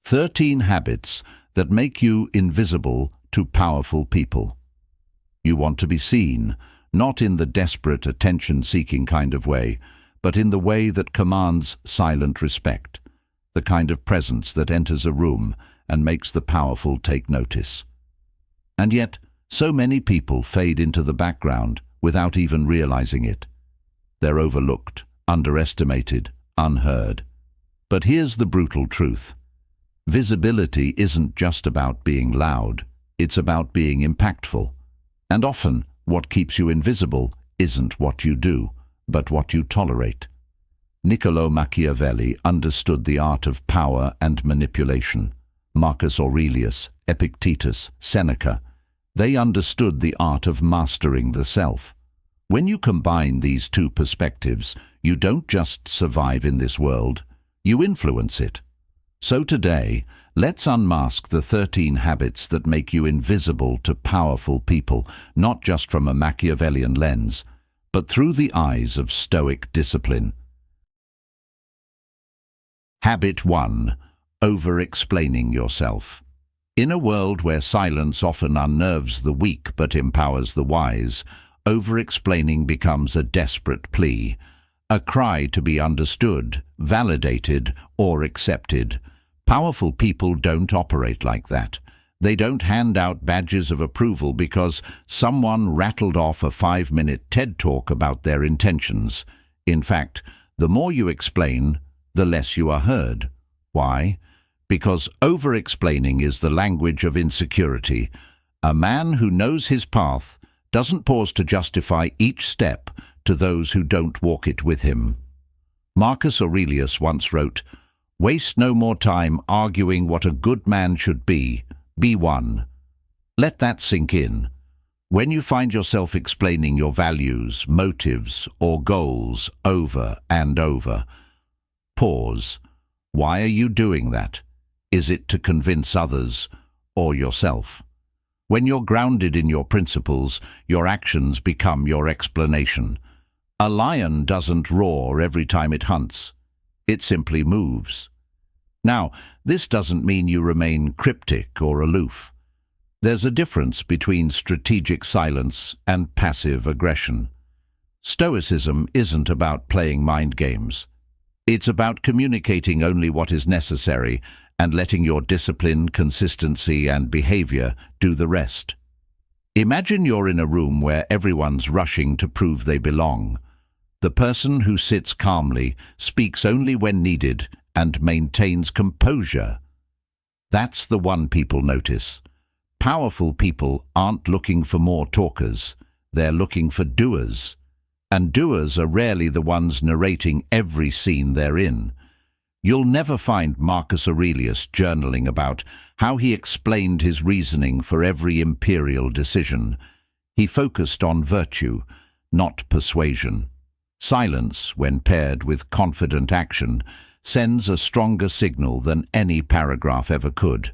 13 habits that make you invisible to powerful people. You want to be seen, not in the desperate attention-seeking kind of way, but in the way that commands silent respect, the kind of presence that enters a room and makes the powerful take notice. And yet, so many people fade into the background without even realizing it. They're overlooked, underestimated, unheard. But here's the brutal truth. Visibility isn't just about being loud, it's about being impactful. And often, what keeps you invisible isn't what you do, but what you tolerate. Niccolo Machiavelli understood the art of power and manipulation. Marcus Aurelius, Epictetus, Seneca, they understood the art of mastering the self. When you combine these two perspectives, you don't just survive in this world, you influence it. So today, let's unmask the 13 habits that make you invisible to powerful people, not just from a Machiavellian lens, but through the eyes of Stoic discipline. Habit 1. Over-explaining yourself. In a world where silence often unnerves the weak but empowers the wise, over-explaining becomes a desperate plea, a cry to be understood, validated, or accepted. Powerful people don't operate like that. They don't hand out badges of approval because someone rattled off a 5-minute TED talk about their intentions. In fact, the more you explain, the less you are heard. Why? Because over-explaining is the language of insecurity. A man who knows his path doesn't pause to justify each step to those who don't walk it with him. Marcus Aurelius once wrote, "Waste no more time arguing what a good man should be one." Let that sink in. When you find yourself explaining your values, motives, or goals over and over, pause. Why are you doing that? Is it to convince others or yourself? When you're grounded in your principles, your actions become your explanation. A lion doesn't roar every time it hunts. It simply moves. Now, this doesn't mean you remain cryptic or aloof. There's a difference between strategic silence and passive aggression. Stoicism isn't about playing mind games. It's about communicating only what is necessary and letting your discipline, consistency, and behavior do the rest. Imagine you're in a room where everyone's rushing to prove they belong. The person who sits calmly, speaks only when needed, and maintains composure. That's the one people notice. Powerful people aren't looking for more talkers, they're looking for doers. And doers are rarely the ones narrating every scene they're in. You'll never find Marcus Aurelius journaling about how he explained his reasoning for every imperial decision. He focused on virtue, not persuasion. Silence, when paired with confident action, sends a stronger signal than any paragraph ever could.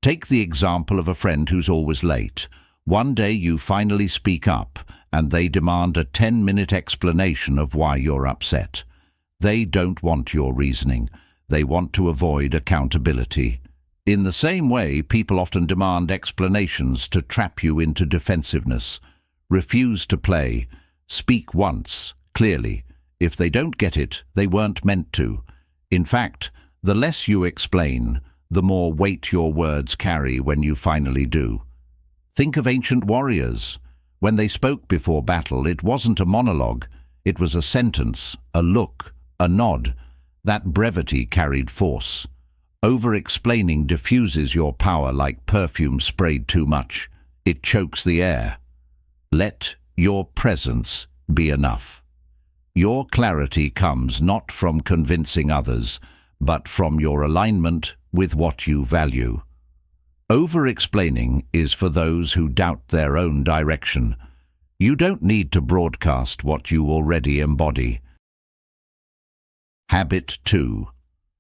Take the example of a friend who's always late. One day you finally speak up, and they demand a 10-minute explanation of why you're upset. They don't want your reasoning. They want to avoid accountability. In the same way, people often demand explanations to trap you into defensiveness. Refuse to play. Speak once, clearly. If they don't get it, they weren't meant to. In fact, the less you explain, the more weight your words carry when you finally do. Think of ancient warriors. When they spoke before battle, it wasn't a monologue. It was a sentence, a look, a nod. That brevity carried force. Over-explaining diffuses your power like perfume sprayed too much. It chokes the air. Let your presence be enough. Your clarity comes not from convincing others, but from your alignment with what you value. Over-explaining is for those who doubt their own direction. You don't need to broadcast what you already embody. Habit 2.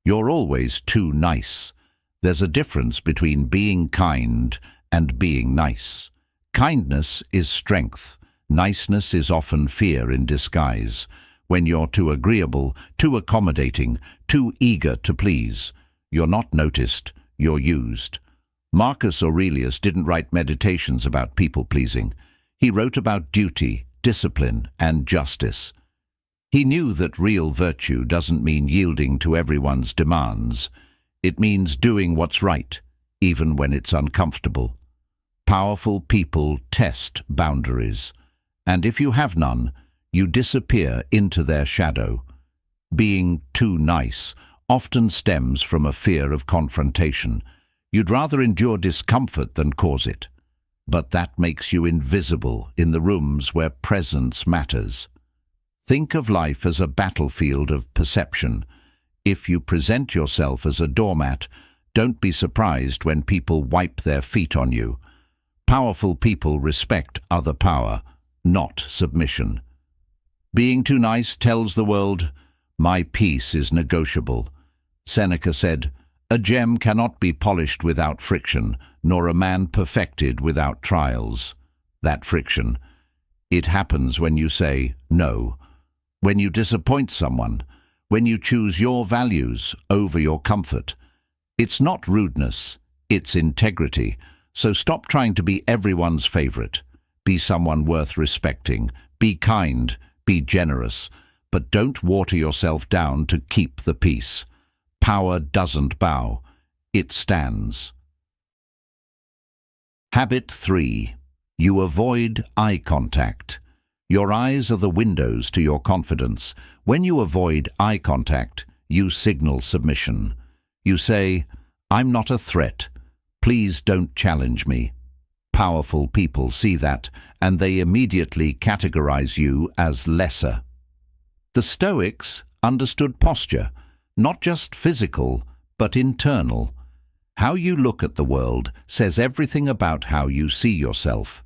You're always too nice. There's a difference between being kind and being nice. Kindness is strength. Niceness is often fear in disguise. When you're too agreeable, too accommodating, too eager to please, You're not noticed, you're used. Marcus Aurelius didn't write meditations about people-pleasing. He wrote about duty, discipline, and justice. He knew that real virtue doesn't mean yielding to everyone's demands. It means doing what's right, even when it's uncomfortable. Powerful people test boundaries, and if you have none, you disappear into their shadow. Being too nice often stems from a fear of confrontation. You'd rather endure discomfort than cause it. But that makes you invisible in the rooms where presence matters. Think of life as a battlefield of perception. If you present yourself as a doormat, don't be surprised when people wipe their feet on you. Powerful people respect other power, not submission. Being too nice tells the world, "My peace is negotiable." Seneca said, "A gem cannot be polished without friction, nor a man perfected without trials." That friction, it happens when you say no, when you disappoint someone, when you choose your values over your comfort. It's not rudeness, it's integrity. So stop trying to be everyone's favorite. Be someone worth respecting. Be kind, be generous, but don't water yourself down to keep the peace. Power doesn't bow, it stands. Habit 3. You avoid eye contact. Your eyes are the windows to your confidence. When you avoid eye contact, you signal submission. You say, "I'm not a threat. Please don't challenge me." Powerful people see that, and they immediately categorize you as lesser. The Stoics understood posture, not just physical, but internal. How you look at the world says everything about how you see yourself.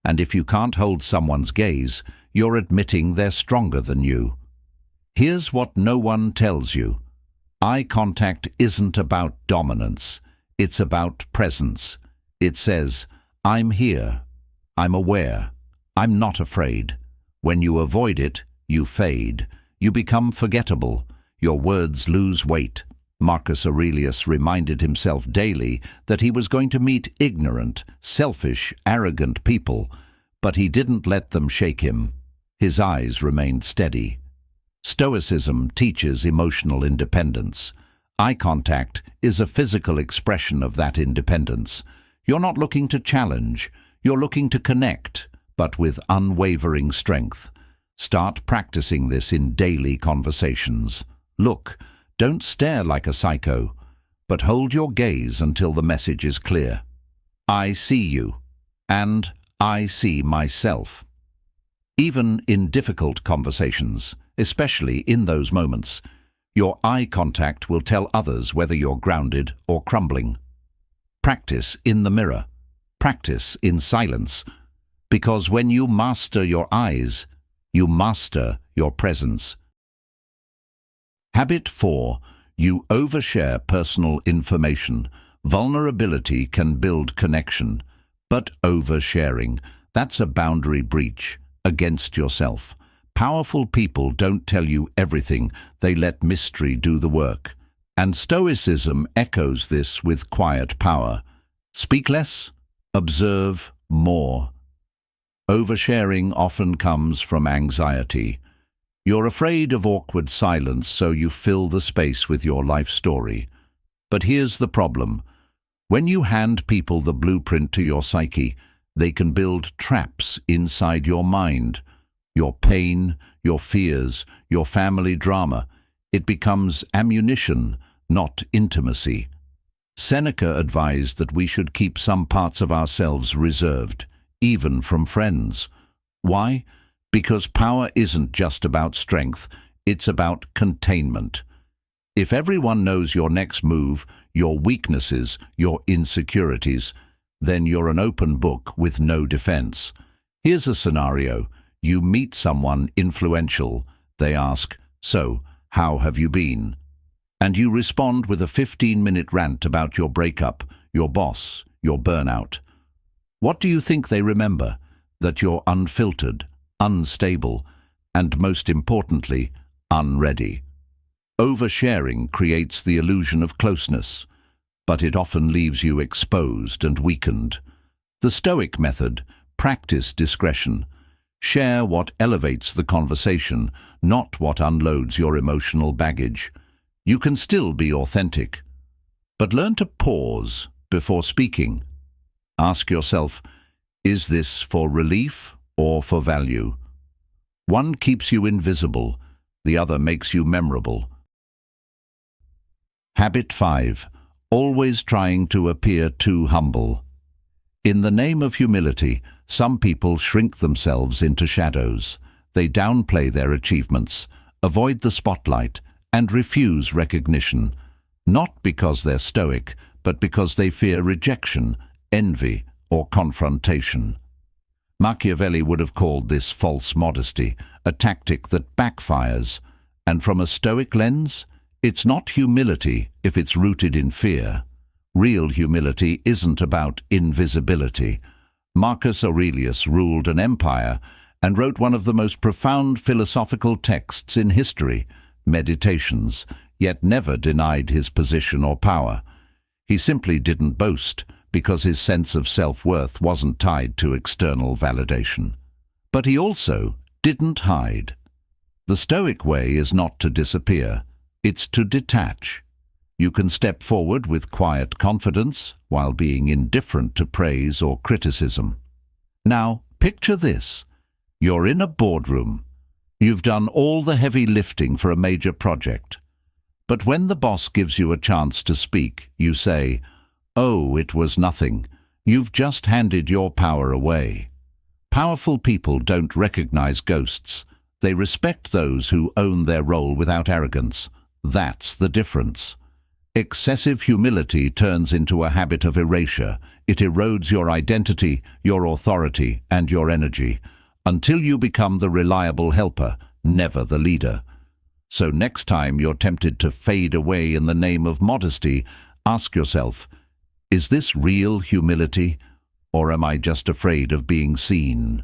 And if you can't hold someone's gaze, you're admitting they're stronger than you. Here's what no one tells you. Eye contact isn't about dominance. It's about presence. It says, "I'm here. I'm aware. I'm not afraid." When you avoid it, you fade. You become forgettable. Your words lose weight. Marcus Aurelius reminded himself daily that he was going to meet ignorant, selfish, arrogant people, but he didn't let them shake him. His eyes remained steady. Stoicism teaches emotional independence. Eye contact is a physical expression of that independence. You're not looking to challenge, you're looking to connect, but with unwavering strength. Start practicing this in daily conversations. Look, don't stare like a psycho, but hold your gaze until the message is clear. I see you, and I see myself. Even in difficult conversations, especially in those moments, your eye contact will tell others whether you're grounded or crumbling. Practice in the mirror. Practice in silence. Because when you master your eyes, you master your presence. Habit 4. You overshare personal information. Vulnerability can build connection, but oversharing, that's a boundary breach against yourself. Powerful people don't tell you everything, they let mystery do the work. And Stoicism echoes this with quiet power. Speak less, observe more. Oversharing often comes from anxiety. You're afraid of awkward silence, so you fill the space with your life story. But here's the problem. When you hand people the blueprint to your psyche, they can build traps inside your mind. Your pain, your fears, your family drama. It becomes ammunition, not intimacy. Seneca advised that we should keep some parts of ourselves reserved, even from friends. Why? Because power isn't just about strength, it's about containment. If everyone knows your next move, your weaknesses, your insecurities, then you're an open book with no defense. Here's a scenario. You meet someone influential. They ask, "So, how have you been?" And you respond with a 15-minute rant about your breakup, your boss, your burnout. What do you think they remember? That you're unfiltered, unstable, and most importantly, unready. Oversharing creates the illusion of closeness, but it often leaves you exposed and weakened. The Stoic method: practice discretion. Share what elevates the conversation, not what unloads your emotional baggage. You can still be authentic, but learn to pause before speaking. Ask yourself, is this for relief or for value? One keeps you invisible, the other makes you memorable. Habit 5. Always trying to appear too humble. In the name of humility, some people shrink themselves into shadows. They downplay their achievements, avoid the spotlight, and refuse recognition, not because they're stoic, but because they fear rejection, envy, or confrontation. Machiavelli would have called this false modesty, a tactic that backfires, and from a stoic lens, it's not humility if it's rooted in fear. Real humility isn't about invisibility. Marcus Aurelius ruled an empire and wrote one of the most profound philosophical texts in history, Meditations, yet never denied his position or power. He simply didn't boast because his sense of self-worth wasn't tied to external validation. But he also didn't hide. The Stoic way is not to disappear, it's to detach. You can step forward with quiet confidence while being indifferent to praise or criticism. Now, picture this. You're in a boardroom. You've done all the heavy lifting for a major project. But when the boss gives you a chance to speak, you say, "Oh, it was nothing. You've just handed your power away." Powerful people don't recognize ghosts. They respect those who own their role without arrogance. That's the difference. Excessive humility turns into a habit of erasure. It erodes your identity, your authority, and your energy, until you become the reliable helper, never the leader. So next time you're tempted to fade away in the name of modesty, ask yourself, is this real humility, or am I just afraid of being seen?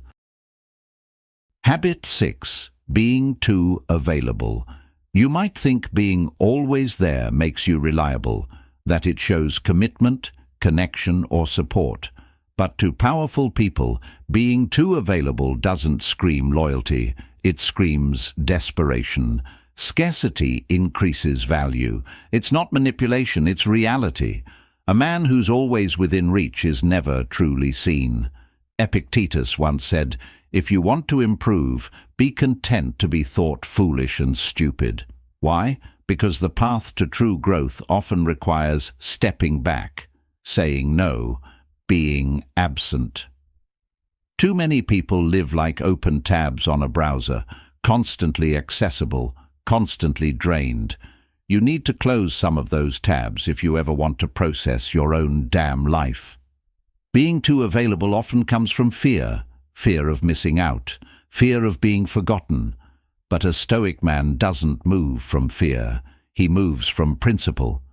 Habit 6. Being too available. You might think being always there makes you reliable, that it shows commitment, connection, or support. But to powerful people, being too available doesn't scream loyalty, it screams desperation. Scarcity increases value. It's not manipulation, it's reality. A man who's always within reach is never truly seen. Epictetus once said, "If you want to improve, be content to be thought foolish and stupid." Why? Because the path to true growth often requires stepping back, saying no, being absent. Too many people live like open tabs on a browser, constantly accessible, constantly drained. You need to close some of those tabs if you ever want to process your own damn life. Being too available often comes from fear of missing out, fear of being forgotten. But a Stoic man doesn't move from fear, he moves from principle.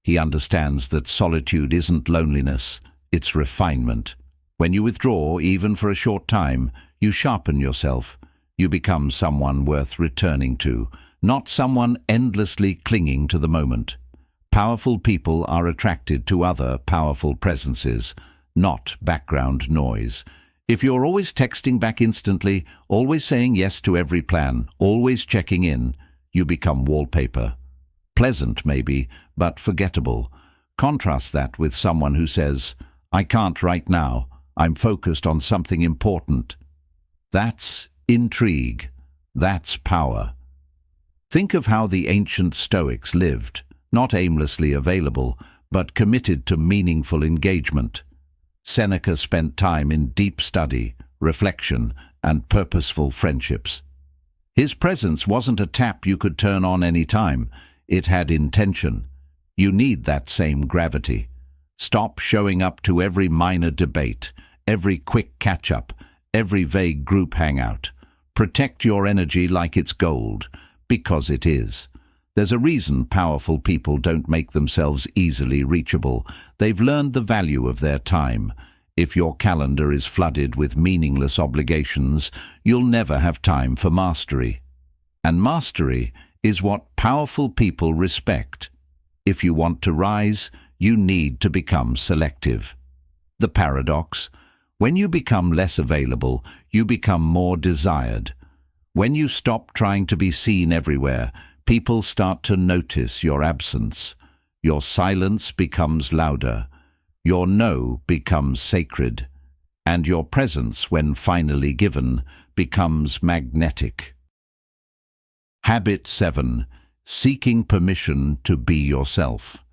He understands that solitude isn't loneliness, it's refinement. When you withdraw, even for a short time, you sharpen yourself. You become someone worth returning to, not someone endlessly clinging to the moment. Powerful people are attracted to other powerful presences, not background noise. If you're always texting back instantly, always saying yes to every plan, always checking in, you become wallpaper. Pleasant, maybe, but forgettable. Contrast that with someone who says, "I can't right now, I'm focused on something important." That's intrigue. That's power. Think of how the ancient Stoics lived, not aimlessly available, but committed to meaningful engagement. Seneca spent time in deep study, reflection, and purposeful friendships. His presence wasn't a tap you could turn on any time. It had intention. You need that same gravity. Stop showing up to every minor debate, every quick catch-up, every vague group hangout. Protect your energy like it's gold, because it is. There's a reason powerful people don't make themselves easily reachable. They've learned the value of their time. If your calendar is flooded with meaningless obligations, you'll never have time for mastery. And mastery is what powerful people respect. If you want to rise, you need to become selective. The paradox: when you become less available, you become more desired. When you stop trying to be seen everywhere, people start to notice your absence. Your silence becomes louder. Your no becomes sacred. And your presence, when finally given, becomes magnetic. Habit 7. Seeking permission to be yourself.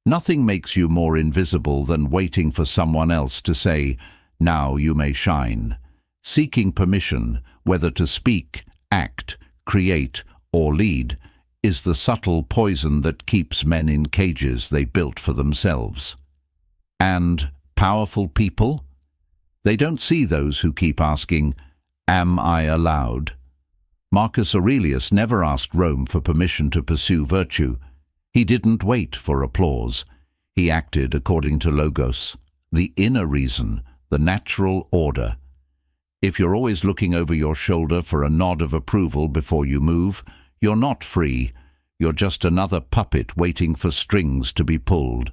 Nothing makes you more invisible than waiting for someone else to say, "Now you may shine." Seeking permission, whether to speak, act, create, or lead, is the subtle poison that keeps men in cages they built for themselves. And powerful people? They don't see those who keep asking, "Am I allowed?" Marcus Aurelius never asked Rome for permission to pursue virtue. He didn't wait for applause. He acted according to logos, the inner reason, the natural order. If you're always looking over your shoulder for a nod of approval before you move, you're not free. You're just another puppet waiting for strings to be pulled.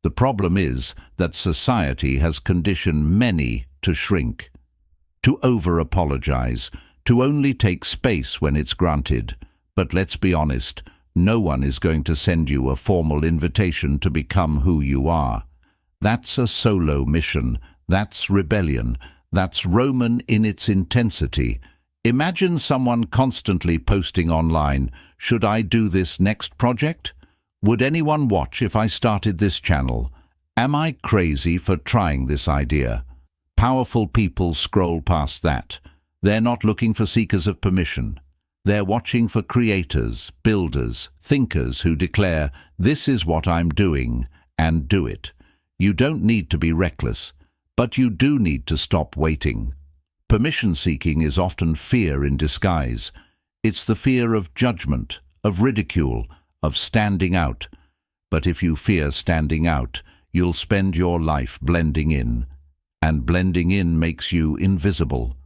The problem is that society has conditioned many to shrink, to over-apologize, to only take space when it's granted. But let's be honest, no one is going to send you a formal invitation to become who you are. That's a solo mission. That's rebellion. That's Roman in its intensity. Imagine someone constantly posting online, "Should I do this next project? Would anyone watch if I started this channel? Am I crazy for trying this idea?" Powerful people scroll past that. They're not looking for seekers of permission. They're watching for creators, builders, thinkers who declare, "This is what I'm doing," and do it. You don't need to be reckless, but you do need to stop waiting. Permission-seeking is often fear in disguise. It's the fear of judgment, of ridicule, of standing out. But if you fear standing out, you'll spend your life blending in. And blending in makes you invisible.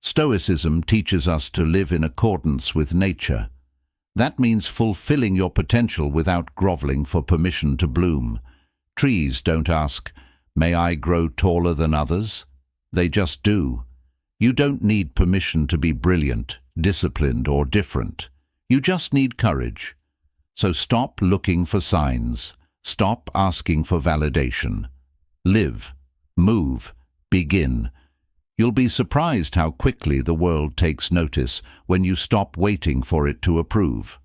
Stoicism teaches us to live in accordance with nature. That means fulfilling your potential without groveling for permission to bloom. Trees don't ask, "May I grow taller than others?" They just do. You don't need permission to be brilliant, disciplined, or different. You just need courage. So stop looking for signs. Stop asking for validation. Live, move, begin. You'll be surprised how quickly the world takes notice when you stop waiting for it to approve.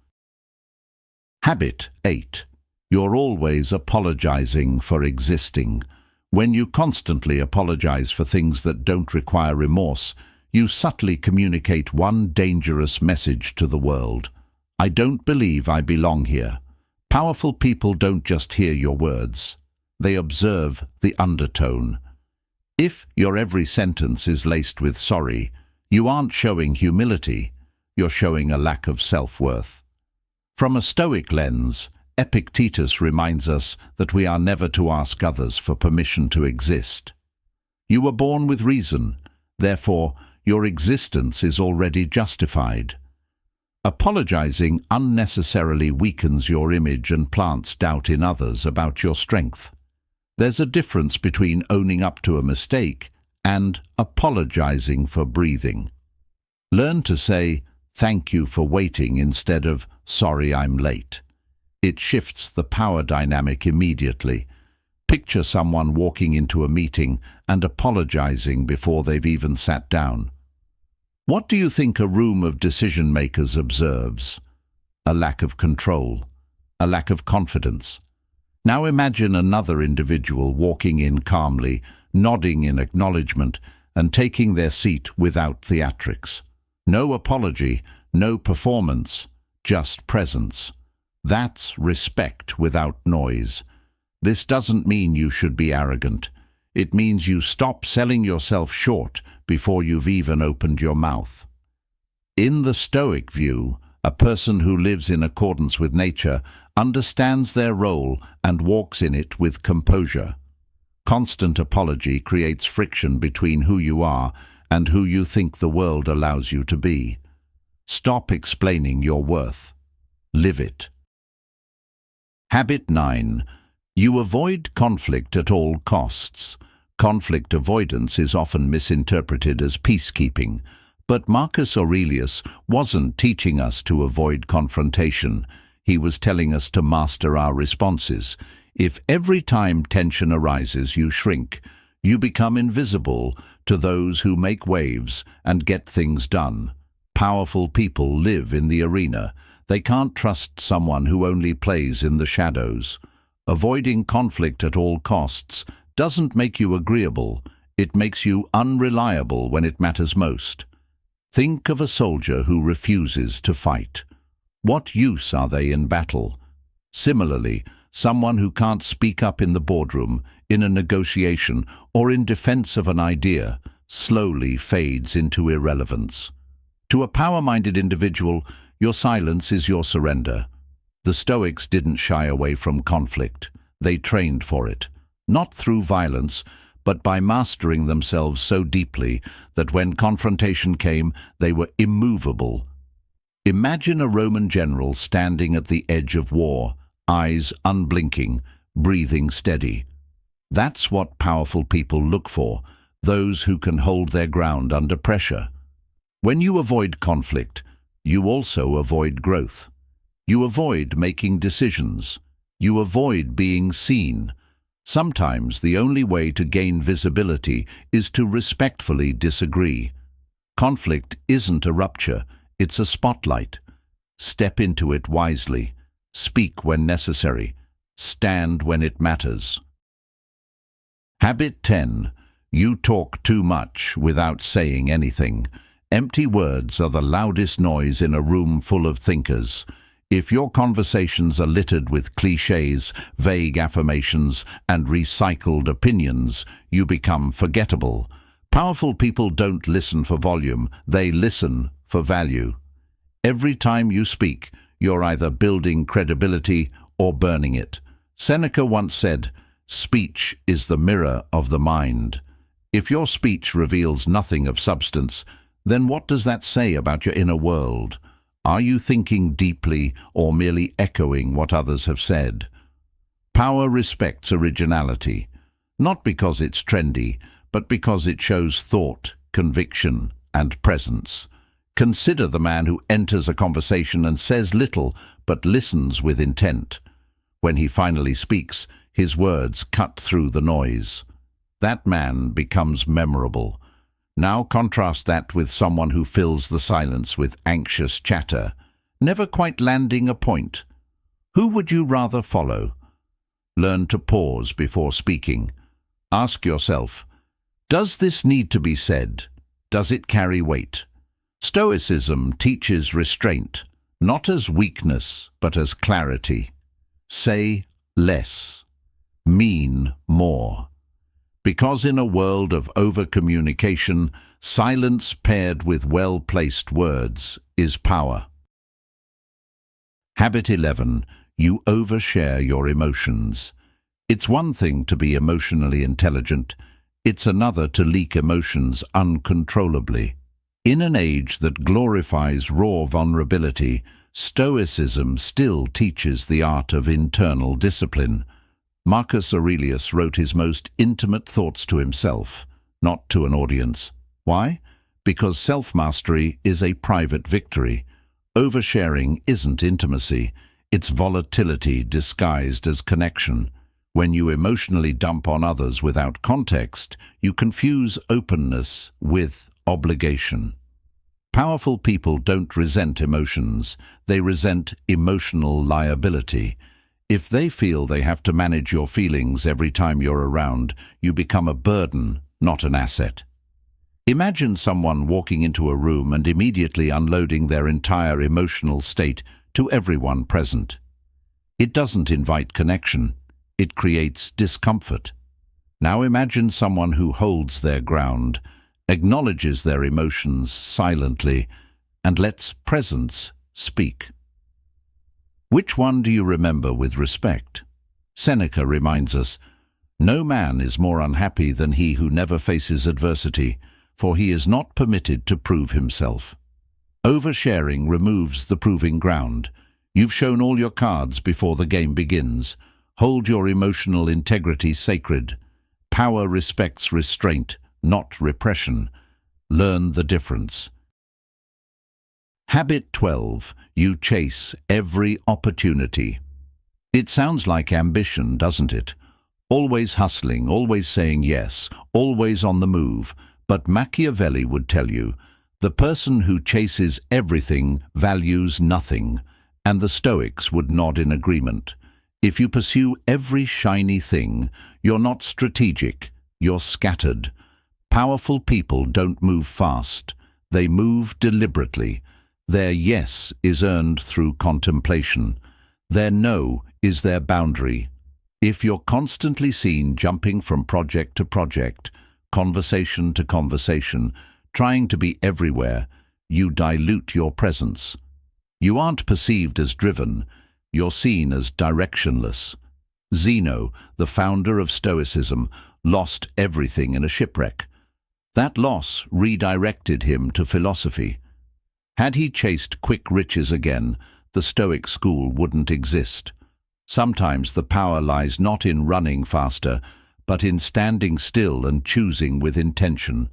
Habit 8. You're always apologizing for existing. When you constantly apologize for things that don't require remorse, you subtly communicate one dangerous message to the world. I don't believe I belong here. Powerful people don't just hear your words. They observe the undertone. If your every sentence is laced with sorry, you aren't showing humility. You're showing a lack of self-worth. From a Stoic lens, Epictetus reminds us that we are never to ask others for permission to exist. You were born with reason, therefore your existence is already justified. Apologizing unnecessarily weakens your image and plants doubt in others about your strength. There's a difference between owning up to a mistake and apologizing for breathing. Learn to say, "Thank you for waiting," instead of "Sorry, I'm late." It shifts the power dynamic immediately. Picture someone walking into a meeting and apologizing before they've even sat down. What do you think a room of decision-makers observes? A lack of control, a lack of confidence. Now imagine another individual walking in calmly, nodding in acknowledgement, and taking their seat without theatrics. No apology, no performance, just presence. That's respect without noise. This doesn't mean you should be arrogant. It means you stop selling yourself short before you've even opened your mouth. In the Stoic view, a person who lives in accordance with nature understands their role and walks in it with composure. Constant apology creates friction between who you are and who you think the world allows you to be. Stop explaining your worth. live it. Habit 9. You avoid conflict at all costs. Conflict avoidance is often misinterpreted as peacekeeping, but Marcus Aurelius wasn't teaching us to avoid confrontation. He was telling us to master our responses. If every time tension arises you shrink, you become invisible to those who make waves and get things done. Powerful people live in the arena. They can't trust someone who only plays in the shadows. Avoiding conflict at all costs doesn't make you agreeable. It makes you unreliable when it matters most. Think of a soldier who refuses to fight. What use are they in battle? Similarly, someone who can't speak up in the boardroom, in a negotiation, or in defense of an idea slowly fades into irrelevance. To a power-minded individual, your silence is your surrender. The Stoics didn't shy away from conflict. They trained for it, not through violence, but by mastering themselves so deeply that when confrontation came, they were immovable. Imagine a Roman general standing at the edge of war, eyes unblinking, breathing steady. That's what powerful people look for, those who can hold their ground under pressure. When you avoid conflict, you also avoid growth. You avoid making decisions. You avoid being seen. Sometimes the only way to gain visibility is to respectfully disagree. Conflict isn't a rupture, it's a spotlight. Step into it wisely. Speak when necessary. Stand when it matters. Habit 10. You talk too much without saying anything. Empty words are the loudest noise in a room full of thinkers. If your conversations are littered with clichés, vague affirmations, and recycled opinions, you become forgettable. Powerful people don't listen for volume, they listen for value. Every time you speak, you're either building credibility or burning it. Seneca once said, "Speech is the mirror of the mind." If your speech reveals nothing of substance, then what does that say about your inner world? Are you thinking deeply or merely echoing what others have said? Power respects originality, not because it's trendy, but because it shows thought, conviction, and presence. Consider the man who enters a conversation and says little, but listens with intent. When he finally speaks, his words cut through the noise. That man becomes memorable. Now contrast that with someone who fills the silence with anxious chatter, never quite landing a point. Who would you rather follow? Learn to pause before speaking. Ask yourself, does this need to be said? Does it carry weight? Stoicism teaches restraint, not as weakness, but as clarity. Say less. Mean more. Because in a world of over-communication, silence paired with well-placed words is power. Habit 11. You overshare your emotions. It's one thing to be emotionally intelligent. It's another to leak emotions uncontrollably. In an age that glorifies raw vulnerability, Stoicism still teaches the art of internal discipline. Marcus Aurelius wrote his most intimate thoughts to himself, not to an audience. Why? Because self-mastery is a private victory. Oversharing isn't intimacy, it's volatility disguised as connection. When you emotionally dump on others without context, you confuse openness with obligation. Powerful people don't resent emotions, they resent emotional liability. If they feel they have to manage your feelings every time you're around, you become a burden, not an asset. Imagine someone walking into a room and immediately unloading their entire emotional state to everyone present. It doesn't invite connection, it creates discomfort. Now imagine someone who holds their ground, acknowledges their emotions silently, and lets presence speak. Which one do you remember with respect? Seneca reminds us, "No man is more unhappy than he who never faces adversity, for he is not permitted to prove himself." Oversharing removes the proving ground. You've shown all your cards before the game begins. Hold your emotional integrity sacred. Power respects restraint, not repression. Learn the difference. Habit 12. You chase every opportunity. It sounds like ambition, doesn't it? Always hustling, always saying yes, always on the move. But Machiavelli would tell you, the person who chases everything values nothing, and the Stoics would nod in agreement. If you pursue every shiny thing, you're not strategic, you're scattered. Powerful people don't move fast, they move deliberately. Their yes is earned through contemplation. Their no is their boundary. If you're constantly seen jumping from project to project, conversation to conversation, trying to be everywhere, you dilute your presence. You aren't perceived as driven, you're seen as directionless. Zeno, the founder of Stoicism, lost everything in a shipwreck. That loss redirected him to philosophy. Had he chased quick riches again, the Stoic school wouldn't exist. Sometimes the power lies not in running faster, but in standing still and choosing with intention.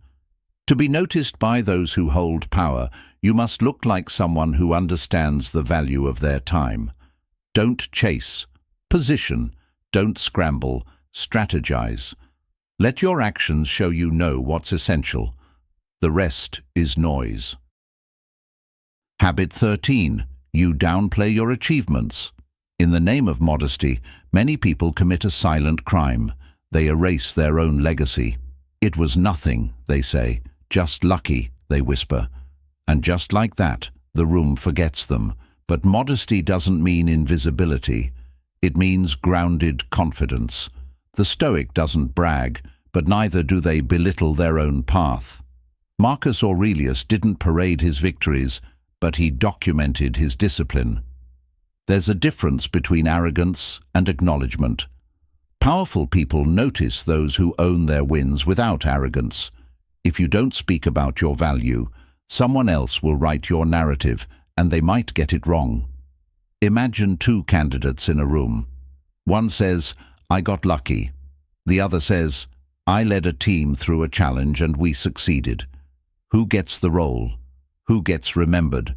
To be noticed by those who hold power, you must look like someone who understands the value of their time. Don't chase. Position. Don't scramble. Strategize. Let your actions show you know what's essential. The rest is noise. Habit 13. You downplay your achievements. In the name of modesty, many people commit a silent crime. They erase their own legacy. It was nothing, they say. Just lucky, they whisper. And just like that, the room forgets them. But modesty doesn't mean invisibility. It means grounded confidence. The Stoic doesn't brag, but neither do they belittle their own path. Marcus Aurelius didn't parade his victories, but he documented his discipline. There's a difference between arrogance and acknowledgement. Powerful people notice those who own their wins without arrogance. If you don't speak about your value, someone else will write your narrative, and they might get it wrong. Imagine two candidates in a room. One says, "I got lucky." The other says, "I led a team through a challenge and we succeeded." Who gets the role? Who gets remembered?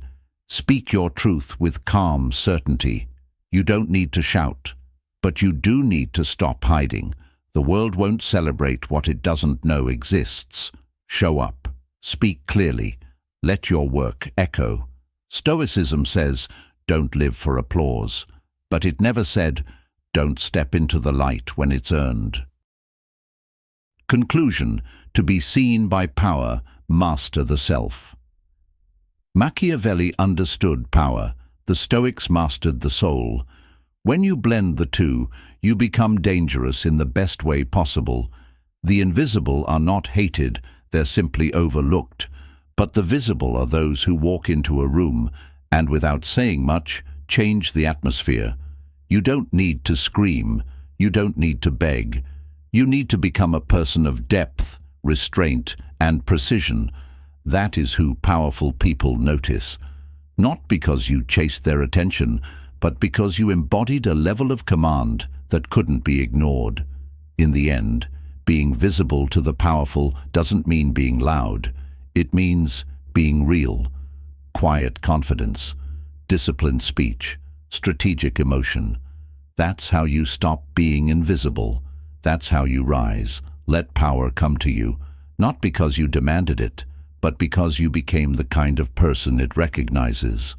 Speak your truth with calm certainty. You don't need to shout, but you do need to stop hiding. The world won't celebrate what it doesn't know exists. Show up. Speak clearly. Let your work echo. Stoicism says, don't live for applause, but it never said, don't step into the light when it's earned. Conclusion: to be seen by power, master the self. Machiavelli understood power. The Stoics mastered the soul. When you blend the two, you become dangerous in the best way possible. The invisible are not hated, they're simply overlooked. But the visible are those who walk into a room and, without saying much, change the atmosphere. You don't need to scream. You don't need to beg. You need to become a person of depth, restraint, and precision. That is who powerful people notice. Not because you chased their attention, but because you embodied a level of command that couldn't be ignored. In the end, being visible to the powerful doesn't mean being loud. It means being real. Quiet confidence, disciplined speech, strategic emotion. That's how you stop being invisible. That's how you rise. Let power come to you, not because you demanded it, but because you became the kind of person it recognizes.